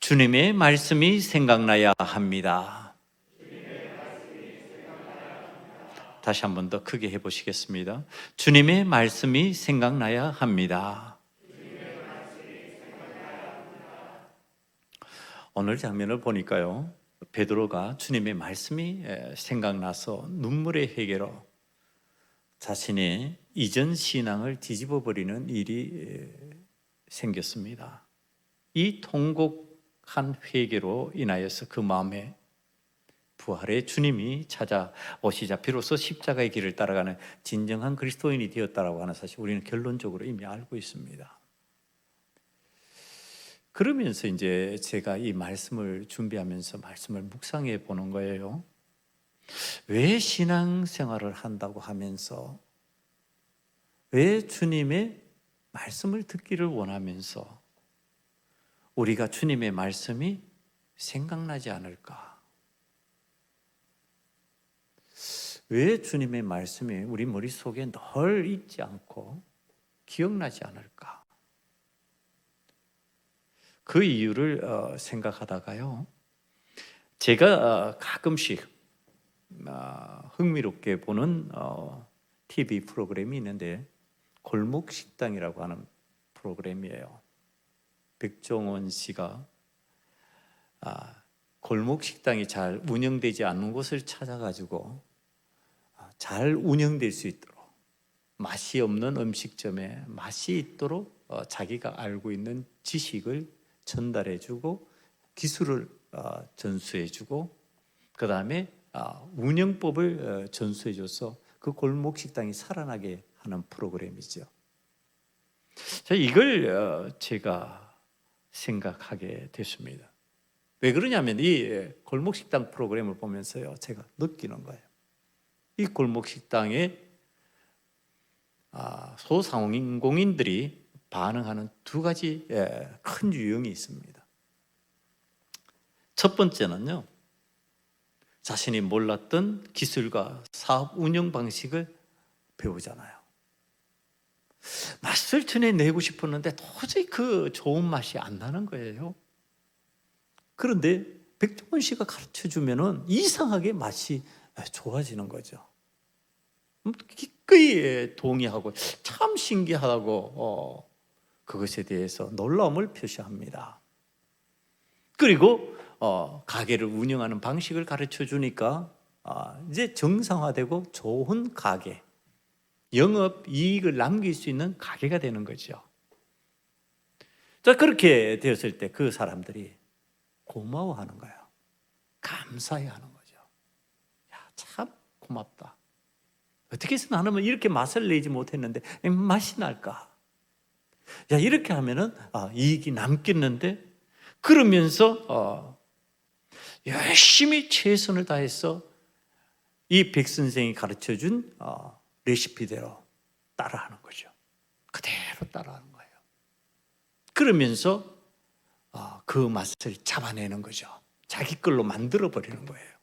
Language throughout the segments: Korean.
주님의 말씀이 생각나야 합니다. 다시 한 번 더 크게 해보시겠습니다. 주님의 말씀이 생각나야 합니다. 오늘 장면을 보니까요, 베드로가 주님의 말씀이 생각나서 눈물의 회개로 자신의 이전 신앙을 뒤집어 버리는 일이 생겼습니다. 이 통곡한 회개로 인하여서 그 마음에 부활의 주님이 찾아오시자 비로소 십자가의 길을 따라가는 진정한 그리스도인이 되었다라고 하는 사실 우리는 결론적으로 이미 알고 있습니다. 그러면서 이제 제가 이 말씀을 준비하면서 말씀을 묵상해 보는 거예요. 왜 신앙생활을 한다고 하면서, 왜 주님의 말씀을 듣기를 원하면서 우리가 주님의 말씀이 생각나지 않을까? 왜 주님의 말씀이 우리 머릿속에 늘 있지 않고 기억나지 않을까? 그 이유를 생각하다가요, 제가 가끔씩 흥미롭게 보는 TV 프로그램이 있는데 골목식당이라고 하는 프로그램이에요. 백종원 씨가 골목식당이 잘 운영되지 않는 곳을 찾아가지고 잘 운영될 수 있도록, 맛이 없는 음식점에 맛이 있도록 자기가 알고 있는 지식을 전달해주고 기술을 전수해주고 그 다음에 운영법을 전수해줘서 그 골목식당이 살아나게 하는 프로그램이죠. 이걸 제가 생각하게 됐습니다. 왜 그러냐면 이 골목식당 프로그램을 보면서요, 제가 느끼는 거예요. 이 골목식당에 소상공인들이 반응하는 두 가지 큰 유형이 있습니다. 첫 번째는요, 자신이 몰랐던 기술과 사업 운영 방식을 배우잖아요. 맛을 전해내고 싶었는데 도저히 그 좋은 맛이 안 나는 거예요. 그런데 백종원 씨가 가르쳐주면은 이상하게 맛이 좋아지는 거죠. 기꺼이 동의하고 참 신기하다고 그것에 대해서 놀라움을 표시합니다. 그리고 가게를 운영하는 방식을 가르쳐 주니까 이제 정상화되고 좋은 가게, 영업 이익을 남길 수 있는 가게가 되는 거죠. 자, 그렇게 되었을 때 그 사람들이 고마워하는 거예요. 감사해하는 거죠. 야, 참 고맙다. 어떻게 해서 나는 이렇게 맛을 내지 못했는데 맛이 날까? 야, 이렇게 하면은 이익이 남겠는데? 그러면서 열심히 최선을 다해서 이 백 선생이 가르쳐준 레시피대로 따라하는 거죠. 그대로 따라하는 거예요. 그러면서 그 맛을 잡아내는 거죠. 자기 걸로 만들어 버리는 거예요.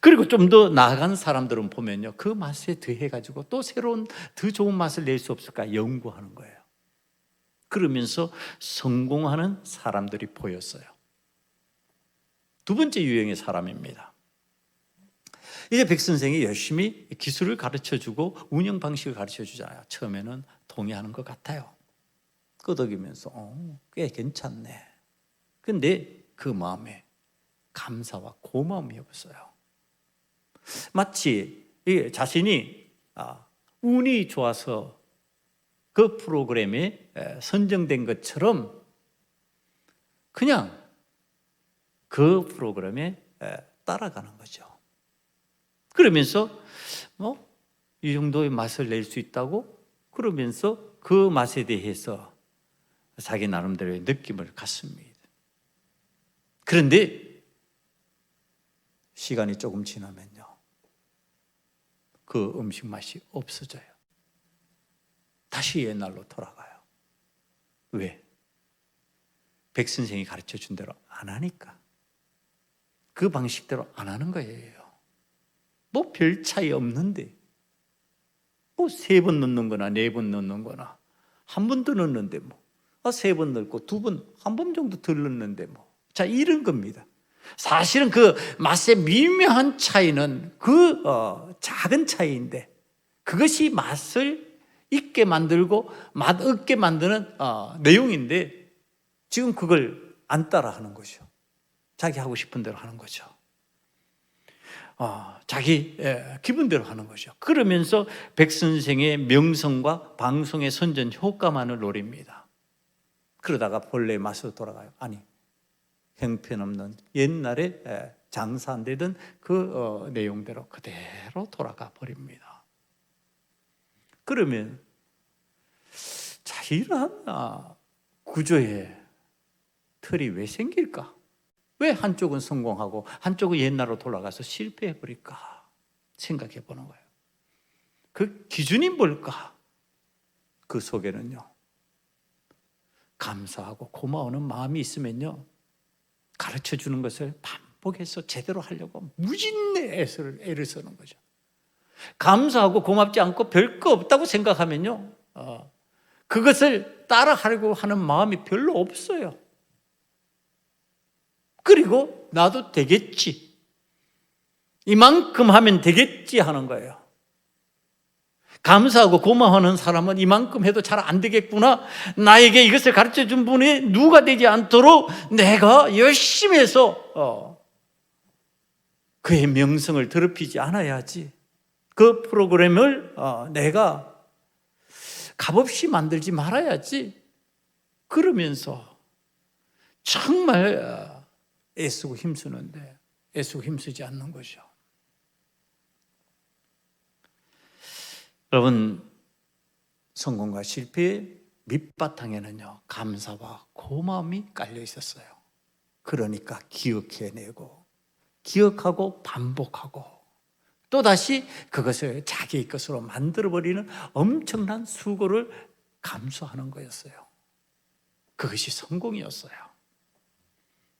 그리고 좀 더 나아간 사람들은 보면요, 그 맛에 더해가지고 또 새로운 더 좋은 맛을 낼 수 없을까 연구하는 거예요. 그러면서 성공하는 사람들이 보였어요. 두 번째 유형의 사람입니다. 이제 백 선생이 열심히 기술을 가르쳐주고 운영 방식을 가르쳐주잖아요. 처음에는 동의하는 것 같아요. 끄덕이면서 꽤 괜찮네. 근데 그 마음에 감사와 고마움이 없어요. 마치 자신이 운이 좋아서 그 프로그램에 선정된 것처럼 그냥 그 프로그램에 따라가는 거죠. 그러면서 이 정도의 맛을 낼 수 있다고, 그러면서 그 맛에 대해서 자기 나름대로의 느낌을 갖습니다. 그런데 시간이 조금 지나면요, 그 음식 맛이 없어져요. 다시 옛날로 돌아가요. 왜? 백 선생이 가르쳐 준 대로 안 하니까. 그 방식대로 안 하는 거예요. 뭐 별 차이 없는데, 뭐 3번 넣는 거나 4번 넣는 거나 한 번 더 넣는데 3번 넣고 2번, 한 번 정도 덜 넣는데 뭐. 자, 이런 겁니다. 사실은 그 맛의 미묘한 차이는 그 작은 차이인데 그것이 맛을 있게 만들고 맛 없게 만드는 내용인데 지금 그걸 안 따라 하는 거죠. 자기 하고 싶은 대로 하는 거죠. 자기 기분대로 하는 거죠. 그러면서 백 선생의 명성과 방송의 선전 효과만을 노립니다. 그러다가 본래의 맛으로 돌아가요. 아니, 형편없는 옛날에 장사 안 되던 그 내용대로 그대로 돌아가 버립니다. 그러면 자, 이러한 구조의 틀이 왜 생길까? 왜 한쪽은 성공하고 한쪽은 옛날로 돌아가서 실패해 버릴까? 생각해 보는 거예요. 그 기준이 뭘까? 그 속에는요, 감사하고 고마워하는 마음이 있으면요, 가르쳐 주는 것을 반복해서 제대로 하려고 무진의 애를 쓰는 거죠. 감사하고 고맙지 않고 별거 없다고 생각하면요, 그것을 따라하려고 하는 마음이 별로 없어요. 그리고 나도 되겠지, 이만큼 하면 되겠지 하는 거예요. 감사하고 고마워하는 사람은 이만큼 해도 잘 안 되겠구나, 나에게 이것을 가르쳐 준 분이 누가 되지 않도록 내가 열심히 해서 그의 명성을 더럽히지 않아야지, 그 프로그램을 내가 값없이 만들지 말아야지, 그러면서 정말 애쓰고 힘쓰는데 애쓰고 힘쓰지 않는 거죠. 여러분, 성공과 실패의 밑바탕에는요, 감사와 고마움이 깔려 있었어요. 그러니까 기억해내고 기억하고 반복하고 또다시 그것을 자기의 것으로 만들어버리는 엄청난 수고를 감수하는 거였어요. 그것이 성공이었어요.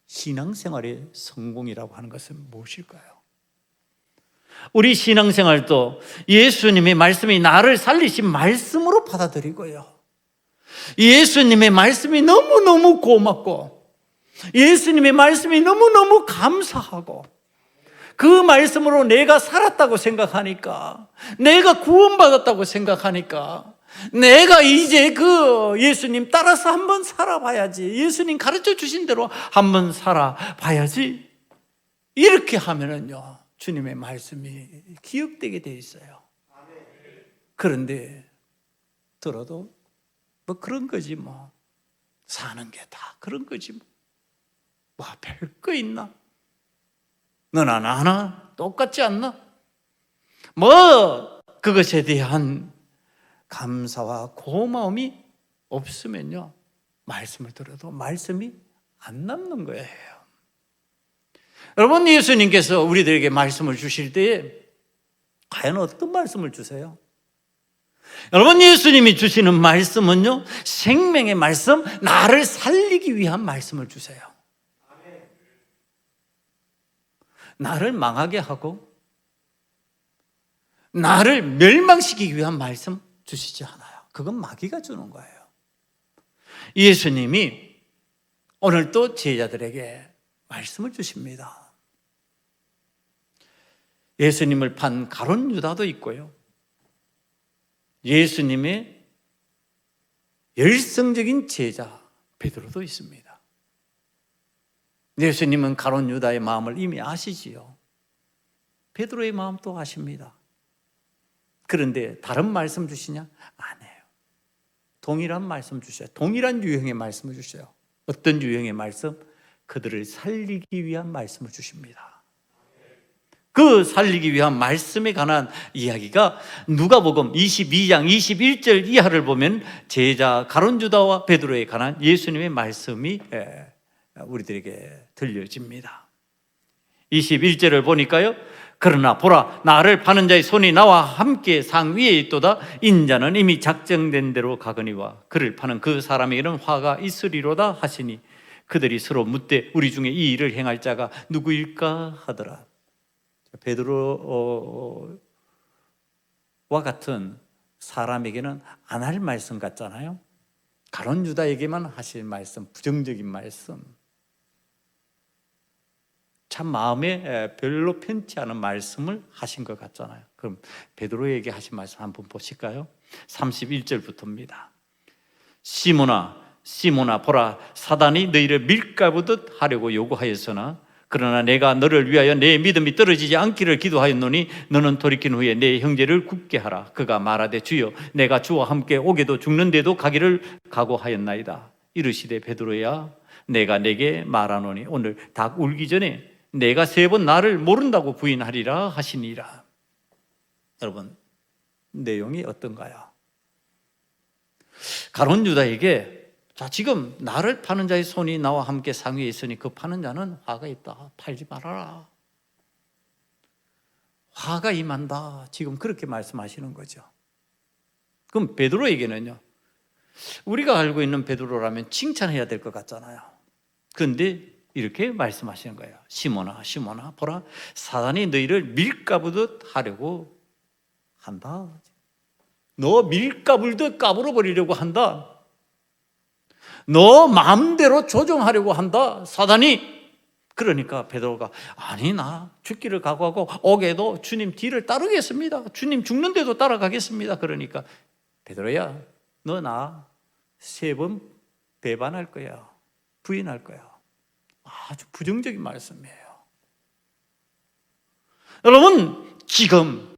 신앙생활의 성공이라고 하는 것은 무엇일까요? 우리 신앙생활도 예수님의 말씀이 나를 살리신 말씀으로 받아들이고요, 예수님의 말씀이 너무너무 고맙고 예수님의 말씀이 너무너무 감사하고 그 말씀으로 내가 살았다고 생각하니까, 내가 구원받았다고 생각하니까 내가 이제 그 예수님 따라서 한번 살아봐야지, 예수님 가르쳐 주신 대로 한번 살아봐야지, 이렇게 하면은요, 주님의 말씀이 기억되게 돼 있어요. 그런데 들어도 뭐 그런 거지, 뭐 사는 게 다 그런 거지, 뭐 별거 있나? 너나 나나 똑같지 않나? 뭐 그것에 대한 감사와 고마움이 없으면요, 말씀을 들어도 말씀이 안 남는 거예요. 여러분, 예수님께서 우리들에게 말씀을 주실 때에 과연 어떤 말씀을 주세요? 여러분, 예수님이 주시는 말씀은요, 생명의 말씀, 나를 살리기 위한 말씀을 주세요. 나를 망하게 하고 나를 멸망시키기 위한 말씀 주시지 않아요. 그건 마귀가 주는 거예요. 예수님이 오늘 또 제자들에게 말씀을 주십니다. 예수님을 판 가룟 유다도 있고요, 예수님의 열성적인 제자 베드로도 있습니다. 예수님은 가룟 유다의 마음을 이미 아시지요. 베드로의 마음도 아십니다. 그런데 다른 말씀 주시냐? 안 해요. 동일한 말씀 주셔요. 동일한 유형의 말씀을 주셔요. 어떤 유형의 말씀? 그들을 살리기 위한 말씀을 주십니다. 그 살리기 위한 말씀에 관한 이야기가 누가복음 22장 21절 이하를 보면 제자 가룟 유다와 베드로에 관한 예수님의 말씀이 우리들에게 들려집니다. 21절을 보니까요, 그러나 보라, 나를 파는 자의 손이 나와 함께 상 위에 있도다. 인자는 이미 작정된 대로 가거니와 그를 파는 그 사람에게는 화가 있으리로다 하시니 그들이 서로 묻되 우리 중에 이 일을 행할 자가 누구일까 하더라. 베드로와 같은 사람에게는 안 할 말씀 같잖아요. 가룟 유다에게만 하실 말씀, 부정적인 말씀, 참 마음에 별로 편치 않은 말씀을 하신 것 같잖아요. 그럼 베드로에게 하신 말씀 한번 보실까요? 31절부터입니다. 시몬아, 시몬아, 보라, 사단이 너희를 밀가부듯 하려고 요구하였으나 그러나 내가 너를 위하여 내 믿음이 떨어지지 않기를 기도하였노니 너는 돌이킨 후에 내 형제를 굳게 하라. 그가 말하되 주여, 내가 주와 함께 오게도 죽는데도 가기를 각오하였나이다. 이르시되 베드로야, 내가 내게 말하노니 오늘 닭 울기 전에 내가 3번 나를 모른다고 부인하리라 하시니라. 여러분, 내용이 어떤가요? 가룟 유다에게, 자, 지금 나를 파는 자의 손이 나와 함께 상위에 있으니 그 파는 자는 화가 있다. 팔지 말아라. 화가 임한다. 지금 그렇게 말씀하시는 거죠. 그럼 베드로에게는요, 우리가 알고 있는 베드로라면 칭찬해야 될 것 같잖아요. 그런데 이렇게 말씀하시는 거예요. 시몬아, 시몬아, 보라, 사단이 너희를 밀가부듯 하려고 한다. 너 밀가불듯 까불어 버리려고 한다. 너 마음대로 조종하려고 한다, 사단이. 그러니까 베드로가, 아니, 나 죽기를 각오하고 오게도 주님 뒤를 따르겠습니다. 주님 죽는데도 따라가겠습니다. 그러니까 베드로야, 너 나 3번 배반할 거야, 부인할 거야. 아주 부정적인 말씀이에요. 여러분, 지금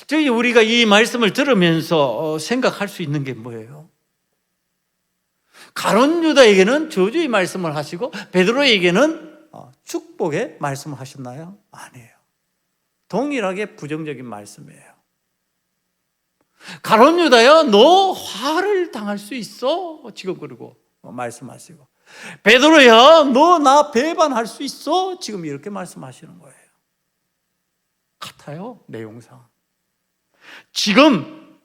저희 우리가 이 말씀을 들으면서 생각할 수 있는 게 뭐예요? 가룟 유다에게는 저주의 말씀을 하시고 베드로에게는 축복의 말씀을 하셨나요? 아니에요. 동일하게 부정적인 말씀이에요. 가룟 유다야, 너 화를 당할 수 있어. 지금 그러고 말씀하시고, 베드로야, 너 나 배반할 수 있어. 지금 이렇게 말씀하시는 거예요. 같아요, 내용상. 지금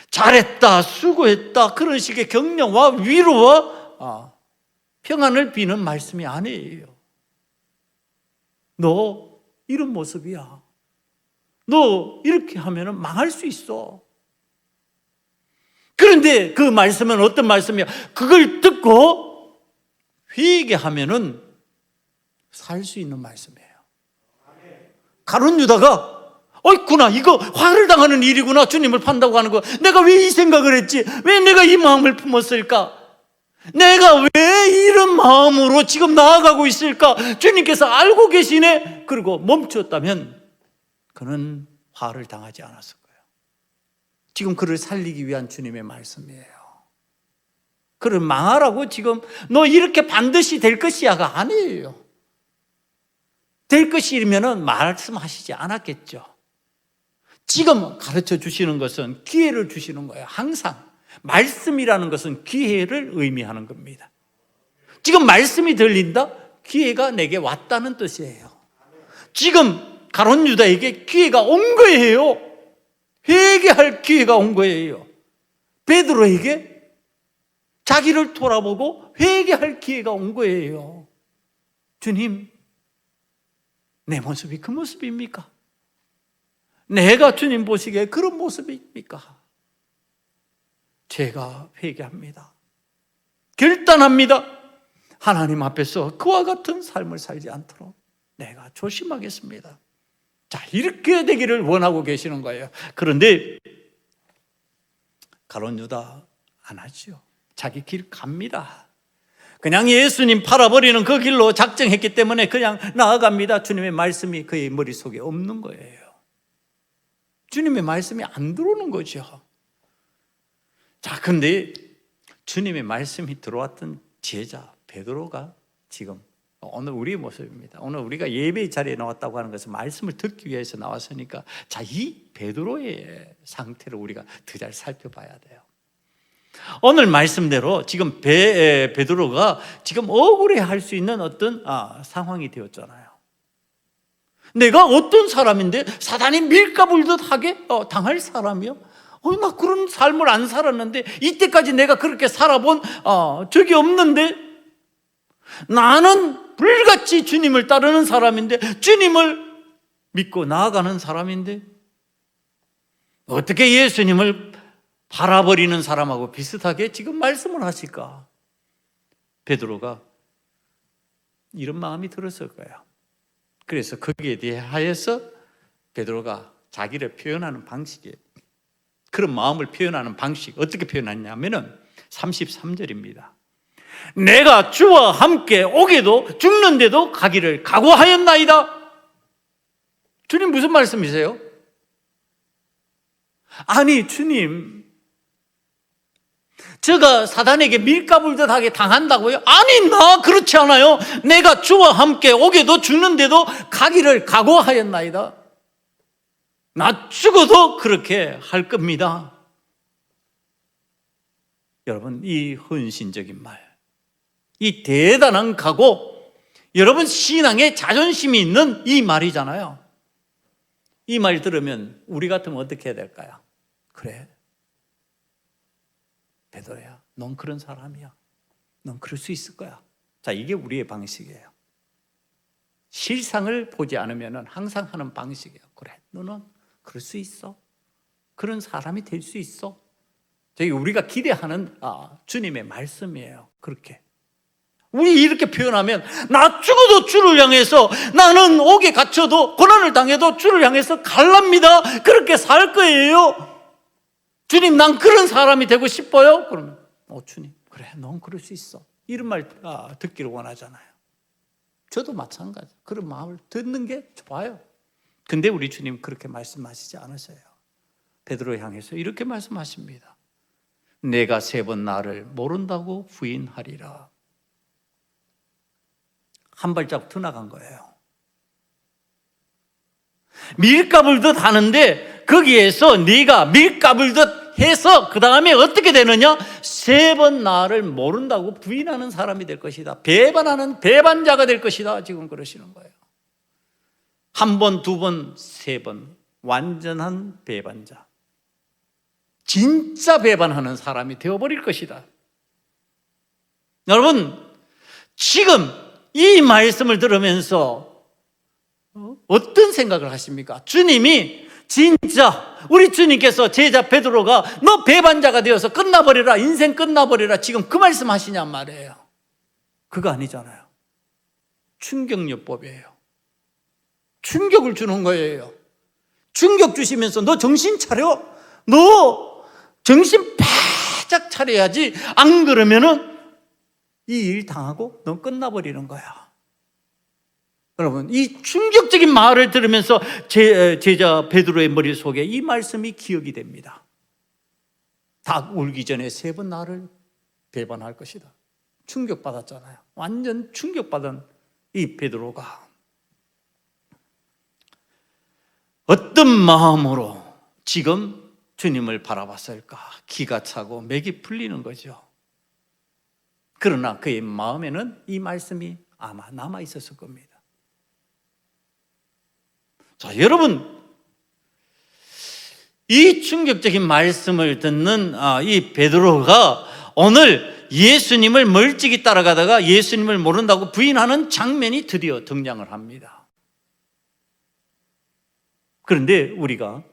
잘했다, 수고했다, 그런 식의 격려와 위로와 평안을 비는 말씀이 아니에요. 너 이런 모습이야. 너 이렇게 하면 망할 수 있어. 그런데 그 말씀은 어떤 말씀이야? 그걸 듣고 회개하면 살 수 있는 말씀이에요. 가룟 유다가, 어이구나, 이거 화를 당하는 일이구나, 주님을 판다고 하는 거. 내가 왜 이 생각을 했지? 왜 내가 이 마음을 품었을까? 내가 왜 이런 마음으로 지금 나아가고 있을까? 주님께서 알고 계시네. 그리고 멈췄다면 그는 화를 당하지 않았을 거예요. 지금 그를 살리기 위한 주님의 말씀이에요. 그를 망하라고 지금 너 이렇게 반드시 될 것이야가 아니에요. 될 것이면 말씀하시지 않았겠죠. 지금 가르쳐 주시는 것은 기회를 주시는 거예요. 항상 말씀이라는 것은 기회를 의미하는 겁니다. 지금 말씀이 들린다? 기회가 내게 왔다는 뜻이에요. 지금 가룟 유다에게 기회가 온 거예요. 회개할 기회가 온 거예요. 베드로에게 자기를 돌아보고 회개할 기회가 온 거예요. 주님, 내 모습이 그 모습입니까? 내가 주님 보시기에 그런 모습입니까? 제가 회개합니다. 결단합니다. 하나님 앞에서 그와 같은 삶을 살지 않도록 내가 조심하겠습니다. 자, 이렇게 되기를 원하고 계시는 거예요. 그런데 가룟 유다 안 하죠. 자기 길 갑니다. 그냥 예수님 팔아버리는 그 길로 작정했기 때문에 그냥 나아갑니다. 주님의 말씀이 그의 머릿속에 없는 거예요. 주님의 말씀이 안 들어오는 거죠. 자, 근데 주님의 말씀이 들어왔던 제자 베드로가 지금 오늘 우리의 모습입니다. 오늘 우리가 예배 자리에 나왔다고 하는 것은 말씀을 듣기 위해서 나왔으니까, 자, 이 베드로의 상태를 우리가 더 잘 살펴봐야 돼요. 오늘 말씀대로 지금 베드로가 지금 억울해할 수 있는 어떤 상황이 되었잖아요. 내가 어떤 사람인데 사단이 밀가불듯 하게 당할 사람이요? 나 그런 삶을 안 살았는데, 이때까지 내가 그렇게 살아본 적이 없는데, 나는 불같이 주님을 따르는 사람인데, 주님을 믿고 나아가는 사람인데, 어떻게 예수님을 팔아버리는 사람하고 비슷하게 지금 말씀을 하실까? 베드로가 이런 마음이 들었을 거야. 그래서 거기에 대하여서 베드로가 자기를 표현하는 방식이에요. 그런 마음을 표현하는 방식 어떻게 표현하냐면은 33절입니다. 내가 주와 함께 오게도 죽는데도 가기를 각오하였나이다. 주님 무슨 말씀이세요? 아니 주님, 제가 사단에게 밀가불듯하게 당한다고요? 아니 나 그렇지 않아요. 내가 주와 함께 오게도 죽는데도 가기를 각오하였나이다. 나 죽어도 그렇게 할 겁니다. 여러분, 이 헌신적인 말, 이 대단한 각오, 여러분 신앙에 자존심이 있는 이 말이잖아요. 이 말 들으면 우리 같으면 어떻게 해야 될까요? 그래, 베드로야, 넌 그런 사람이야. 넌 그럴 수 있을 거야. 자, 이게 우리의 방식이에요. 실상을 보지 않으면 항상 하는 방식이에요. 그래, 너는 그럴 수 있어. 그런 사람이 될 수 있어. 저기 우리가 기대하는 주님의 말씀이에요. 그렇게 우리 이렇게 표현하면 나 죽어도 주를 향해서, 나는 옥에 갇혀도 고난을 당해도 주를 향해서 갈랍니다. 그렇게 살 거예요. 주님, 난 그런 사람이 되고 싶어요. 그러면 주님, 그래, 넌 그럴 수 있어. 이런 말 듣기를 원하잖아요. 저도 마찬가지. 그런 마음을 듣는 게 좋아요. 근데 우리 주님 그렇게 말씀하시지 않으세요. 베드로 향해서 이렇게 말씀하십니다. 내가 3번 나를 모른다고 부인하리라. 한 발자국 더 나간 거예요. 밀가불듯 하는데 거기에서 네가 밀가불듯 해서 그 다음에 어떻게 되느냐? 3번 나를 모른다고 부인하는 사람이 될 것이다. 배반하는 배반자가 될 것이다. 지금 그러시는 거예요. 1번, 2번, 3번 완전한 배반자, 진짜 배반하는 사람이 되어버릴 것이다. 여러분, 지금 이 말씀을 들으면서 어떤 생각을 하십니까? 주님이 진짜 우리 주님께서 제자 베드로가 너 배반자가 되어서 끝나버리라, 인생 끝나버리라, 지금 그 말씀 하시냔 말이에요. 그거 아니잖아요. 충격요법이에요. 충격을 주는 거예요. 충격 주시면서 너 정신 차려. 너 정신 바짝 차려야지. 안 그러면은 이 일 당하고 넌 끝나버리는 거야. 여러분, 이 충격적인 말을 들으면서 제자 베드로의 머릿속에 이 말씀이 기억이 됩니다. 닭 울기 전에 3번 나를 배반할 것이다. 충격받았잖아요. 완전 충격받은 이 베드로가 어떤 마음으로 지금 주님을 바라봤을까? 기가 차고 맥이 풀리는 거죠. 그러나 그의 마음에는 이 말씀이 아마 남아 있었을 겁니다. 자, 여러분, 이 충격적인 말씀을 듣는 이 베드로가 오늘 예수님을 멀찍이 따라가다가 예수님을 모른다고 부인하는 장면이 드디어 등장을 합니다. 그런데 우리가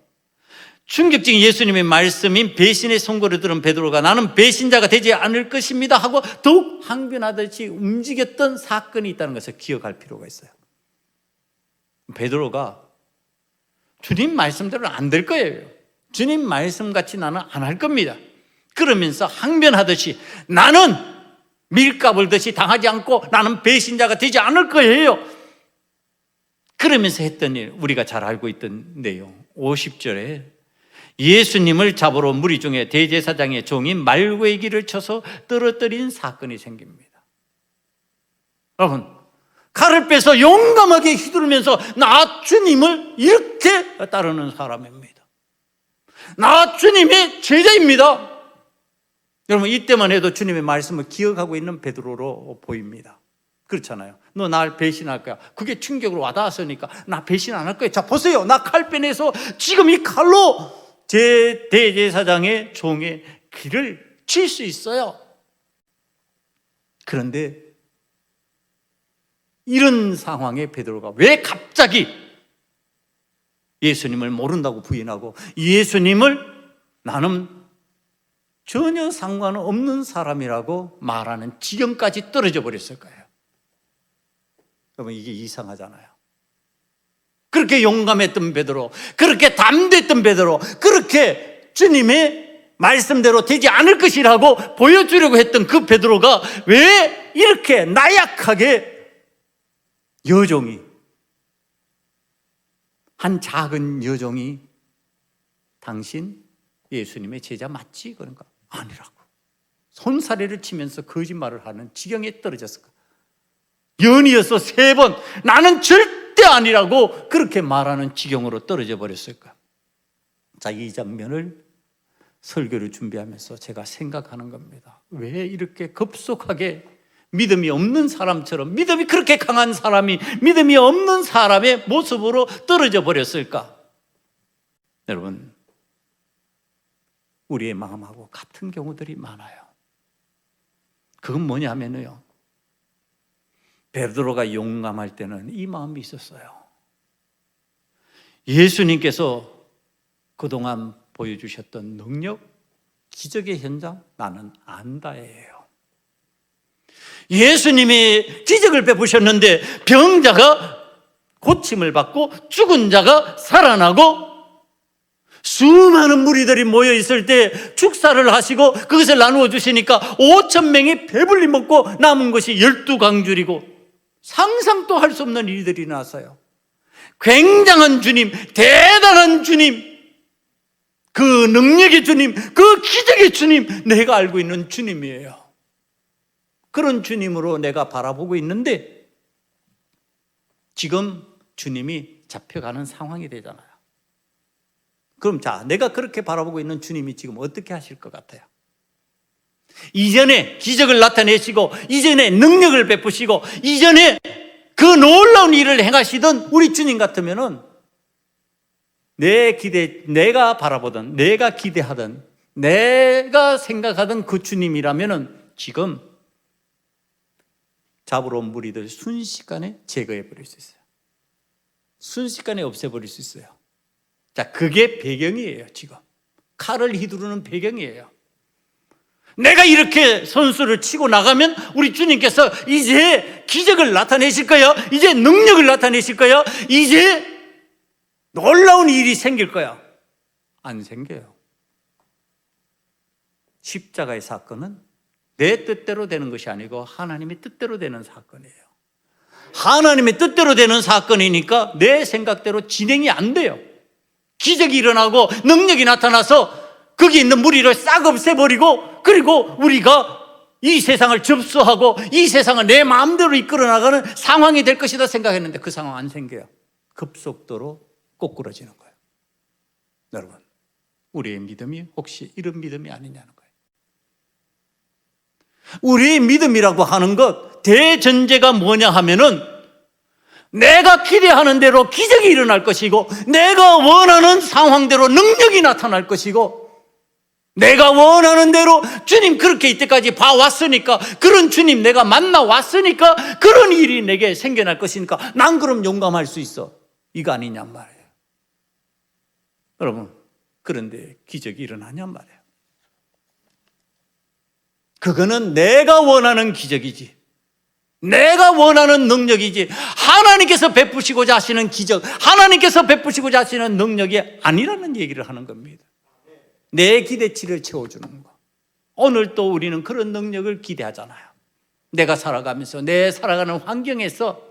충격적인 예수님의 말씀인 배신의 선고를 들은 베드로가 나는 배신자가 되지 않을 것입니다 하고 더욱 항변하듯이 움직였던 사건이 있다는 것을 기억할 필요가 있어요. 베드로가 주님 말씀대로는 안 될 거예요. 주님 말씀같이 나는 안 할 겁니다. 그러면서 항변하듯이 나는 밀가불듯이 당하지 않고 나는 배신자가 되지 않을 거예요. 그러면서 했던 일, 우리가 잘 알고 있던 내용, 50절에 예수님을 잡으러 무리 중에 대제사장의 종인 말고의 쳐서 떨어뜨린 사건이 생깁니다. 여러분, 칼을 빼서 용감하게 휘두르면서 나 주님을 이렇게 따르는 사람입니다. 나 주님의 제자입니다. 여러분, 이때만 해도 주님의 말씀을 기억하고 있는 베드로로 보입니다. 그렇잖아요. 너 날 배신할 거야. 그게 충격으로 와닿았으니까 나 배신 안 할 거야. 자, 보세요. 나 칼 빼내서 지금 이 칼로 제 대제사장의 종의 귀를 칠 수 있어요. 그런데 이런 상황에 베드로가 왜 갑자기 예수님을 모른다고 부인하고 예수님을 나는 전혀 상관없는 사람이라고 말하는 지경까지 떨어져 버렸을 거예요. 그러면 이게 이상하잖아요. 그렇게 용감했던 베드로, 그렇게 담대했던 베드로, 그렇게 주님의 말씀대로 되지 않을 것이라고 보여주려고 했던 그 베드로가 왜 이렇게 나약하게 여종이, 한 작은 여종이 당신 예수님의 제자 맞지? 그런가? 아니라고. 손사래를 치면서 거짓말을 하는 지경에 떨어졌을까? 연이어서 3번 나는 절대 아니라고 그렇게 말하는 지경으로 떨어져 버렸을까? 자, 이 장면을 설교를 준비하면서 제가 생각하는 겁니다. 왜 이렇게 급속하게 믿음이 없는 사람처럼, 믿음이 그렇게 강한 사람이 믿음이 없는 사람의 모습으로 떨어져 버렸을까? 여러분, 우리의 마음하고 같은 경우들이 많아요. 그건 뭐냐면요, 베드로가 용감할 때는 이 마음이 있었어요. 예수님께서 그동안 보여주셨던 능력, 기적의 현장 나는 안다예요. 예수님이 기적을 베푸셨는데 병자가 고침을 받고 죽은 자가 살아나고 수많은 무리들이 모여 있을 때 축사를 하시고 그것을 나누어 주시니까 5,000명이 배불리 먹고 남은 것이 12강줄이고 상상도 할 수 없는 일들이 나왔어요. 굉장한 주님, 대단한 주님, 그 능력의 주님, 그 기적의 주님, 내가 알고 있는 주님이에요. 그런 주님으로 내가 바라보고 있는데 지금 주님이 잡혀가는 상황이 되잖아요. 그럼 자, 내가 그렇게 바라보고 있는 주님이 지금 어떻게 하실 것 같아요? 이전에 기적을 나타내시고 이전에 능력을 베푸시고 이전에 그 놀라운 일을 행하시던 우리 주님 같으면은 내가 바라보던, 내가 기대하던, 내가 생각하던 그 주님이라면은 지금 잡으러 온 무리들 순식간에 제거해 버릴 수 있어요. 순식간에 없애버릴 수 있어요. 자, 그게 배경이에요. 지금 칼을 휘두르는 배경이에요. 내가 이렇게 선수를 치고 나가면 우리 주님께서 이제 기적을 나타내실 거야, 이제 능력을 나타내실 거야, 이제 놀라운 일이 생길 거야. 안 생겨요. 십자가의 사건은 내 뜻대로 되는 것이 아니고 하나님의 뜻대로 되는 사건이에요. 하나님의 뜻대로 되는 사건이니까 내 생각대로 진행이 안 돼요. 기적이 일어나고 능력이 나타나서 거기 있는 무리를 싹 없애버리고, 그리고 우리가 이 세상을 접수하고 이 세상을 내 마음대로 이끌어 나가는 상황이 될 것이다 생각했는데 그 상황 안 생겨요. 급속도로 꼬꾸라지는 거예요. 여러분, 우리의 믿음이 혹시 이런 믿음이 아니냐는 거예요. 우리의 믿음이라고 하는 것 대전제가 뭐냐 하면은 내가 기대하는 대로 기적이 일어날 것이고 내가 원하는 상황대로 능력이 나타날 것이고 내가 원하는 대로 주님 그렇게 이때까지 봐왔으니까, 그런 주님 내가 만나왔으니까 그런 일이 내게 생겨날 것이니까 난 그럼 용감할 수 있어, 이거 아니냔 말이에요. 여러분, 그런데 기적이 일어나냔 말이에요. 그거는 내가 원하는 기적이지, 내가 원하는 능력이지, 하나님께서 베푸시고자 하시는 기적, 하나님께서 베푸시고자 하시는 능력이 아니라는 얘기를 하는 겁니다. 내 기대치를 채워주는 거. 오늘 또 우리는 그런 능력을 기대하잖아요. 내가 살아가면서 내 살아가는 환경에서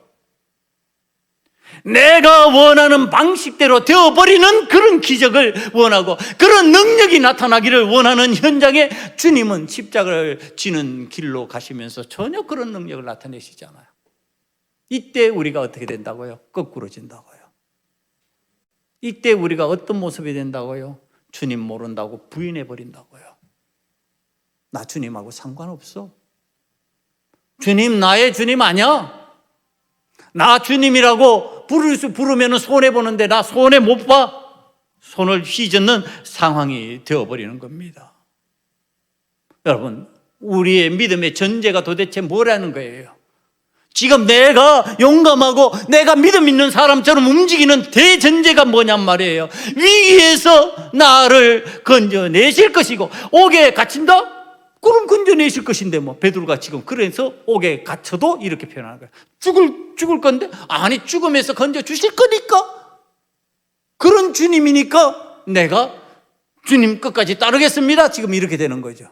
내가 원하는 방식대로 되어버리는 그런 기적을 원하고 그런 능력이 나타나기를 원하는 현장에 주님은 십자가를 지는 길로 가시면서 전혀 그런 능력을 나타내시지 않아요. 이때 우리가 어떻게 된다고요? 거꾸로 진다고요. 이때 우리가 어떤 모습이 된다고요? 주님 모른다고 부인해버린다고요. 나 주님하고 상관없어. 주님 나의 주님 아니야. 나 주님이라고 부르면 손해보는데 나 손해 못 봐. 손을 휘젓는 상황이 되어버리는 겁니다. 여러분, 우리의 믿음의 전제가 도대체 뭐라는 거예요? 지금 내가 용감하고 내가 믿음 있는 사람처럼 움직이는 대전제가 뭐냔 말이에요. 위기에서 나를 건져내실 것이고, 옥에 갇힌다? 그럼 건져내실 것인데 뭐. 베드로가 지금 그래서 옥에 갇혀도 이렇게 표현하는 거예요. 죽을 건데? 아니, 죽음에서 건져주실 거니까. 그런 주님이니까 내가 주님 끝까지 따르겠습니다. 지금 이렇게 되는 거죠.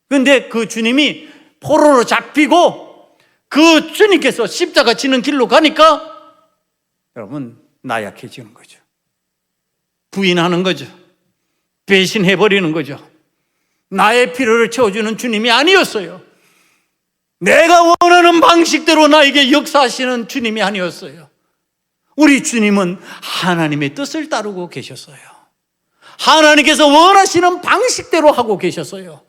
그런데 그 주님이 포로로 잡히고 그 주님께서 십자가 지는 길로 가니까 여러분 나약해지는 거죠. 부인하는 거죠. 배신해버리는 거죠. 나의 필요를 채워주는 주님이 아니었어요. 내가 원하는 방식대로 나에게 역사하시는 주님이 아니었어요. 우리 주님은 하나님의 뜻을 따르고 계셨어요. 하나님께서 원하시는 방식대로 하고 계셨어요.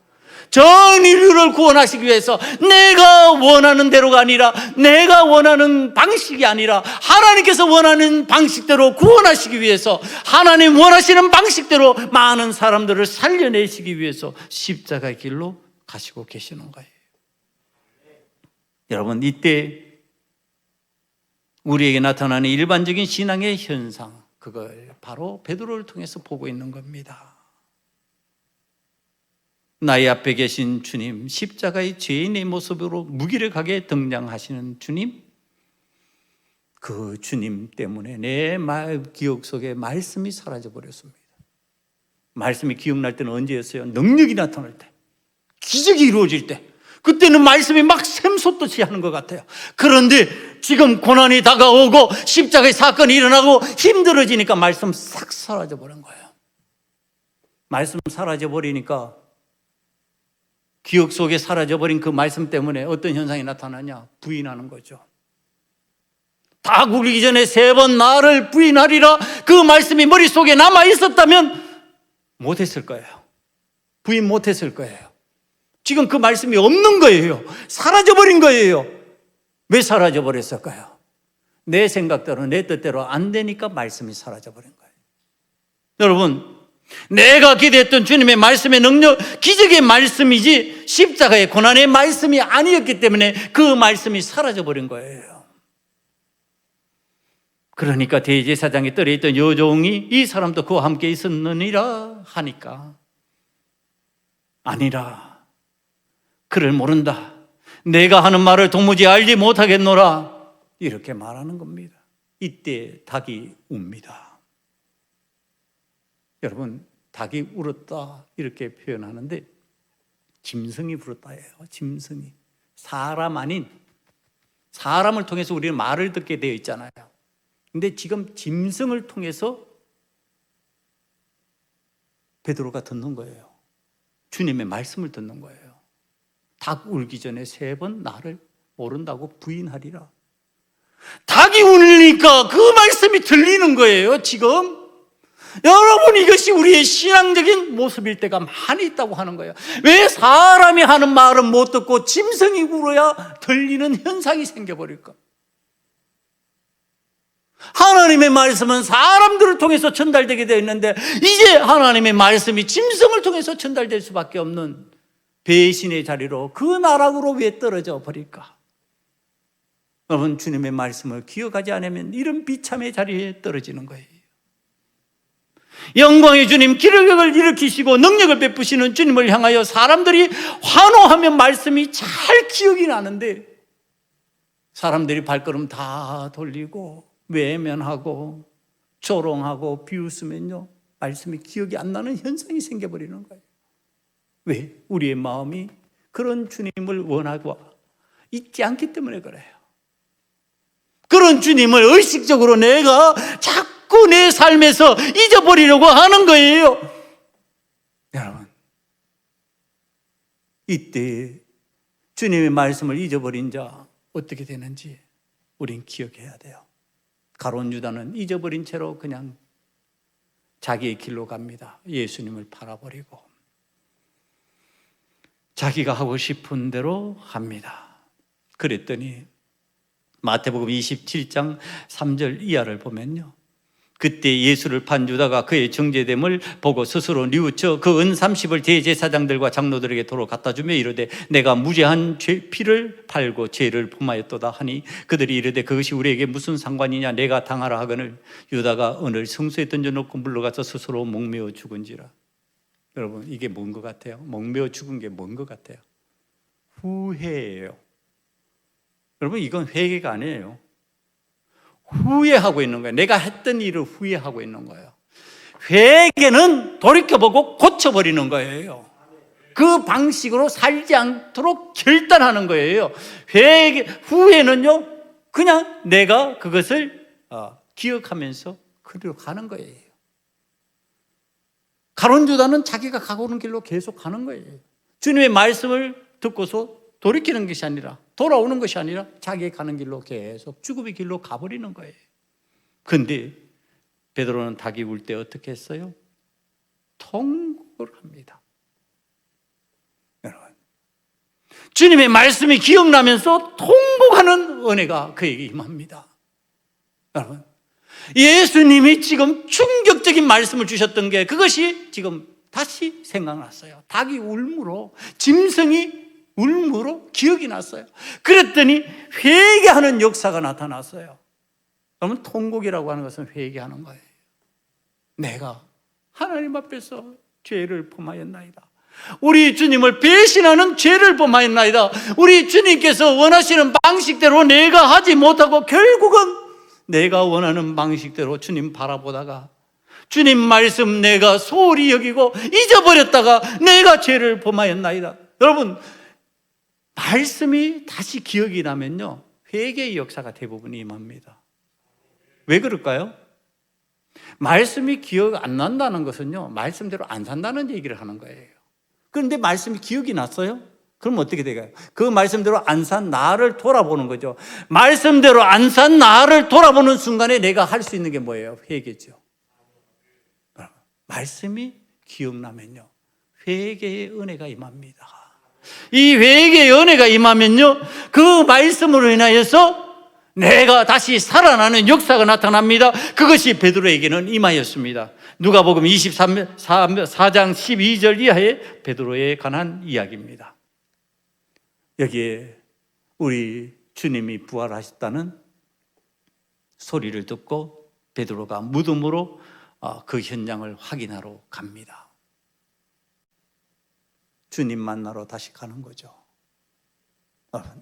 전 인류를 구원하시기 위해서 내가 원하는 대로가 아니라, 내가 원하는 방식이 아니라 하나님께서 원하는 방식대로 구원하시기 위해서, 하나님 원하시는 방식대로 많은 사람들을 살려내시기 위해서 십자가의 길로 가시고 계시는 거예요. 여러분, 이때 우리에게 나타나는 일반적인 신앙의 현상, 그걸 바로 베드로를 통해서 보고 있는 겁니다. 나의 앞에 계신 주님, 십자가의 죄인의 모습으로 무기력하게 등장하시는 주님, 그 주님 때문에 내 기억 속에 말씀이 사라져버렸습니다. 말씀이 기억날 때는 언제였어요? 능력이 나타날 때, 기적이 이루어질 때, 그때는 말씀이 막 샘솟듯이 하는 것 같아요. 그런데 지금 고난이 다가오고 십자가의 사건이 일어나고 힘들어지니까 말씀 싹 사라져버린 거예요. 말씀 사라져버리니까 기억 속에 사라져버린 그 말씀 때문에 어떤 현상이 나타나냐? 부인하는 거죠. 다 굴리기 전에 3번 나를 부인하리라, 그 말씀이 머릿속에 남아 있었다면 못했을 거예요. 부인 못했을 거예요. 지금 그 말씀이 없는 거예요. 사라져버린 거예요. 왜 사라져버렸을까요? 내 생각대로, 내 뜻대로 안 되니까 말씀이 사라져버린 거예요. 여러분, 내가 기대했던 주님의 말씀의 능력, 기적의 말씀이지 십자가의 고난의 말씀이 아니었기 때문에 그 말씀이 사라져버린 거예요. 그러니까 대제사장의 뜰에 있던 여종이 이 사람도 그와 함께 있었느니라 하니까, 아니라, 그를 모른다, 내가 하는 말을 도무지 알지 못하겠노라, 이렇게 말하는 겁니다. 이때 닭이 웁니다. 여러분, 닭이 울었다 이렇게 표현하는데 짐승이 울었다예요. 짐승이. 사람 아닌, 사람을 통해서 우리는 말을 듣게 되어 있잖아요. 근데 지금 짐승을 통해서 베드로가 듣는 거예요. 주님의 말씀을 듣는 거예요. 닭 울기 전에 3번 나를 모른다고 부인하리라. 닭이 울리니까 그 말씀이 들리는 거예요, 지금. 여러분, 이것이 우리의 신앙적인 모습일 때가 많이 있다고 하는 거예요. 왜 사람이 하는 말은 못 듣고 짐승이 울어야 들리는 현상이 생겨버릴까? 하나님의 말씀은 사람들을 통해서 전달되게 되어 있는데 이제 하나님의 말씀이 짐승을 통해서 전달될 수밖에 없는 배신의 자리로, 그 나락으로 왜 떨어져 버릴까? 여러분, 주님의 말씀을 기억하지 않으면 이런 비참의 자리에 떨어지는 거예요. 영광의 주님, 기력을 일으키시고 능력을 베푸시는 주님을 향하여 사람들이 환호하면 말씀이 잘 기억이 나는데 사람들이 발걸음 다 돌리고 외면하고 조롱하고 비웃으면요, 말씀이 기억이 안 나는 현상이 생겨버리는 거예요. 왜? 우리의 마음이 그런 주님을 원하고 있지 않기 때문에 그래요. 그런 주님을 의식적으로 내가 자꾸 내 삶에서 잊어버리려고 하는 거예요. 여러분, 이때 주님의 말씀을 잊어버린 자 어떻게 되는지 우린 기억해야 돼요. 가룟 유다는 잊어버린 채로 그냥 자기의 길로 갑니다. 예수님을 팔아버리고 자기가 하고 싶은 대로 합니다. 그랬더니 마태복음 27장 3절 이하를 보면요, 그때 예수를 판 유다가 그의 정죄됨을 보고 스스로 뉘우쳐 그 은 30을 대제사장들과 장로들에게 도로 갖다 주며 이르되 내가 무죄한 피를 팔고 죄를 범하였도다 하니 그들이 이르되 그것이 우리에게 무슨 상관이냐 내가 당하라 하거늘 유다가 은을 성소에 던져놓고 물러가서 스스로 목매어 죽은지라. 여러분, 이게 뭔 것 같아요? 목매어 죽은 게 뭔 것 같아요? 후회예요. 여러분, 이건 회개가 아니에요. 후회하고 있는 거예요. 내가 했던 일을 후회하고 있는 거예요. 회개는 돌이켜보고 고쳐버리는 거예요. 그 방식으로 살지 않도록 결단하는 거예요. 후회는요, 그냥 내가 그것을 기억하면서 그리로 가는 거예요. 가룟 유다는 자기가 가고 오는 길로 계속 가는 거예요. 주님의 말씀을 듣고서 돌이키는 것이 아니라, 돌아오는 것이 아니라 자기 가는 길로 계속 죽음의 길로 가버리는 거예요. 그런데 베드로는 닭이 울 때 어떻게 했어요? 통곡을 합니다. 여러분, 주님의 말씀이 기억나면서 통곡하는 은혜가 그에게 임합니다. 여러분, 예수님이 지금 충격적인 말씀을 주셨던 게 그것이 지금 다시 생각났어요. 닭이 울므로, 짐승이 울므로 기억이 났어요. 그랬더니 회개하는 역사가 나타났어요. 그러면 통곡이라고 하는 것은 회개하는 거예요. 내가 하나님 앞에서 죄를 범하였나이다. 우리 주님을 배신하는 죄를 범하였나이다. 우리 주님께서 원하시는 방식대로 내가 하지 못하고 결국은 내가 원하는 방식대로 주님 바라보다가 주님 말씀 내가 소홀히 여기고 잊어버렸다가 내가 죄를 범하였나이다. 여러분, 말씀이 다시 기억이 나면요, 회개의 역사가 대부분 임합니다. 왜 그럴까요? 말씀이 기억 안 난다는 것은요, 말씀대로 안 산다는 얘기를 하는 거예요. 그런데 말씀이 기억이 났어요? 그럼 어떻게 돼요? 그 말씀대로 안 산 나를 돌아보는 거죠. 말씀대로 안 산 나를 돌아보는 순간에 내가 할 수 있는 게 뭐예요? 회개죠. 말씀이 기억나면요, 회개의 은혜가 임합니다. 이 회개의 은혜가 임하면요, 그 말씀으로 인하여서 내가 다시 살아나는 역사가 나타납니다. 그것이 베드로에게는 임하였습니다. 누가복음 4장 12절 이하의 베드로에 관한 이야기입니다. 여기에 우리 주님이 부활하셨다는 소리를 듣고 베드로가 무덤으로 그 현장을 확인하러 갑니다. 주님 만나러 다시 가는 거죠.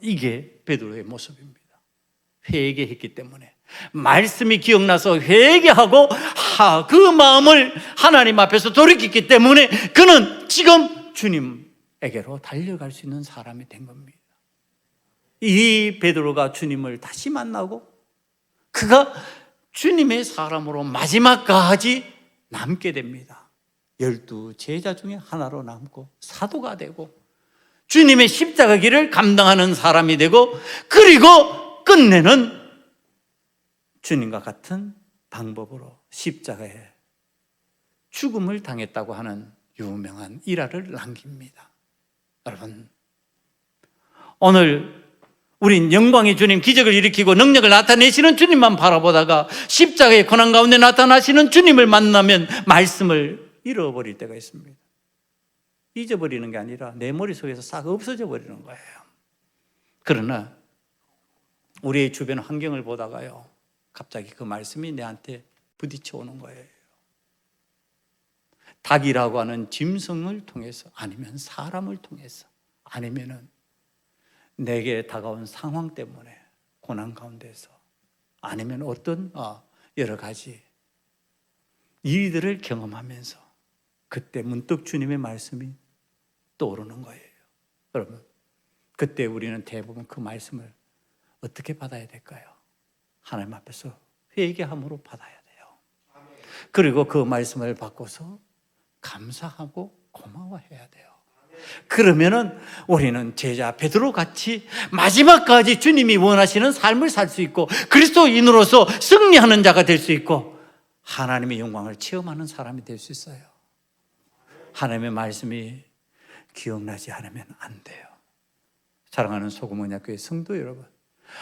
이게 베드로의 모습입니다. 회개했기 때문에, 말씀이 기억나서 회개하고 그 마음을 하나님 앞에서 돌이켰기 때문에 그는 지금 주님에게로 달려갈 수 있는 사람이 된 겁니다. 이 베드로가 주님을 다시 만나고 그가 주님의 사람으로 마지막까지 남게 됩니다. 12 제자 중에 하나로 남고 사도가 되고 주님의 십자가 길을 감당하는 사람이 되고, 그리고 끝내는 주님과 같은 방법으로 십자가에 죽음을 당했다고 하는 유명한 일화를 남깁니다. 여러분, 오늘 우린 영광의 주님, 기적을 일으키고 능력을 나타내시는 주님만 바라보다가 십자가의 고난 가운데 나타나시는 주님을 만나면 말씀을 잃어버릴 때가 있습니다. 잊어버리는 게 아니라 내 머릿속에서 싹 없어져 버리는 거예요. 그러나 우리의 주변 환경을 보다가요, 갑자기 그 말씀이 내한테 부딪혀 오는 거예요. 닭이라고 하는 짐승을 통해서, 아니면 사람을 통해서, 아니면은 내게 다가온 상황 때문에 고난 가운데서, 아니면 어떤 여러 가지 일들을 경험하면서 그때 문득 주님의 말씀이 떠오르는 거예요. 여러분, 그때 우리는 대부분 그 말씀을 어떻게 받아야 될까요? 하나님 앞에서 회개함으로 받아야 돼요. 그리고 그 말씀을 받고서 감사하고 고마워해야 돼요. 그러면은 우리는 제자 베드로 같이 마지막까지 주님이 원하시는 삶을 살 수 있고, 그리스도인으로서 승리하는 자가 될 수 있고, 하나님의 영광을 체험하는 사람이 될 수 있어요. 하나님의 말씀이 기억나지 않으면 안 돼요. 사랑하는 소금언약교회 성도 여러분,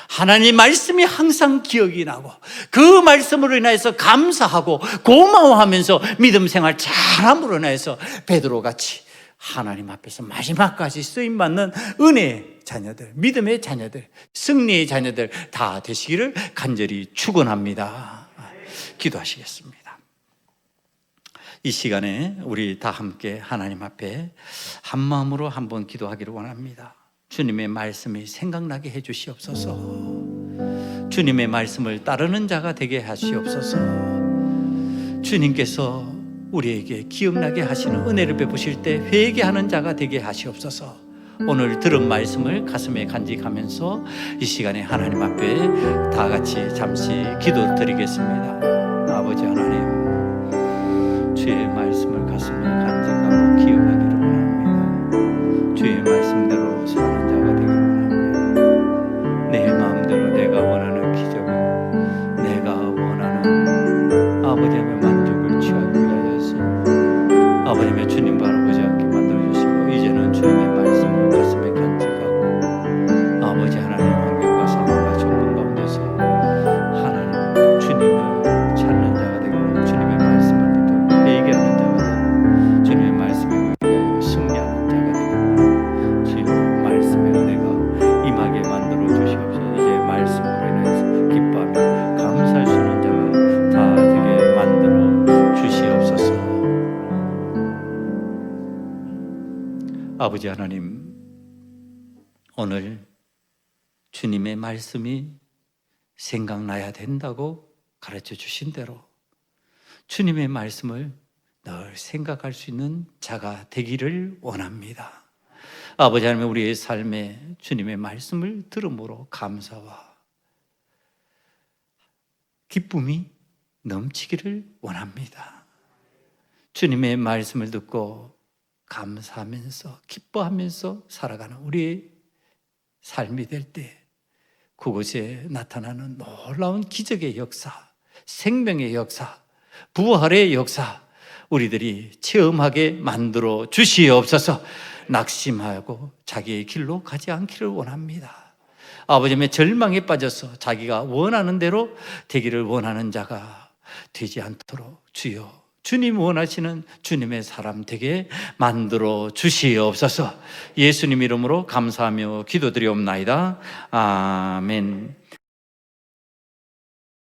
하나님 말씀이 항상 기억이 나고 그 말씀으로 인해서 감사하고 고마워하면서 믿음 생활 잘함으로 인해서 베드로같이 하나님 앞에서 마지막까지 쓰임받는 은혜의 자녀들, 믿음의 자녀들, 승리의 자녀들 다 되시기를 간절히 축원합니다. 기도하시겠습니다. 이 시간에 우리 다 함께 하나님 앞에 한 마음으로 한번 기도하기를 원합니다. 주님의 말씀이 생각나게 해 주시옵소서. 주님의 말씀을 따르는 자가 되게 하시옵소서. 주님께서 우리에게 기억나게 하시는 은혜를 베푸실 때 회개하는 자가 되게 하시옵소서. 오늘 들은 말씀을 가슴에 간직하면서 이 시간에 하나님 앞에 다 같이 잠시 기도드리겠습니다. 아버지 하나님, 주의 말씀을 가슴에 간직하고 기억하기를 원합니다. 주의 말씀대로 사는 자가 되기를 원합니다. 내 마음대로 내가 원하는 기적을, 내가 원하는 아버지의 만족을 취하기 위하여서 아버님의 주님 바라보지 않게 만들어주시고, 이제는 주님의 말씀을 가슴에 간직하고 아버지 하나님 환경과 상황과 조건 가운데서 하나님 주님을 찾는 자가 되고 주님의 말씀을 붙들고 회개하는 자가 되고 주님의 말씀에 의하여 승리하는 자가 되고 주여 말씀의 은혜가 임하게 만들어 주시옵소서. 이제 말씀으로 인해서 기뻐하며 감사할 수 있는 자가 다 되게 만들어 주시옵소서. 아버지 하나님, 오늘 주님의 말씀이 생각나야 된다고 가르쳐 주신 대로 주님의 말씀을 늘 생각할 수 있는 자가 되기를 원합니다. 아버지 하나님, 우리의 삶에 주님의 말씀을 들음으로 감사와 기쁨이 넘치기를 원합니다. 주님의 말씀을 듣고 감사하면서 기뻐하면서 살아가는 우리의 삶이 될 때 그곳에 나타나는 놀라운 기적의 역사, 생명의 역사, 부활의 역사 우리들이 체험하게 만들어 주시옵소서. 낙심하고 자기의 길로 가지 않기를 원합니다. 아버지의 절망에 빠져서 자기가 원하는 대로 되기를 원하는 자가 되지 않도록 주여 주님 원하시는 주님의 사람 되게 만들어 주시옵소서. 예수님 이름으로 감사하며 기도드리옵나이다. 아멘.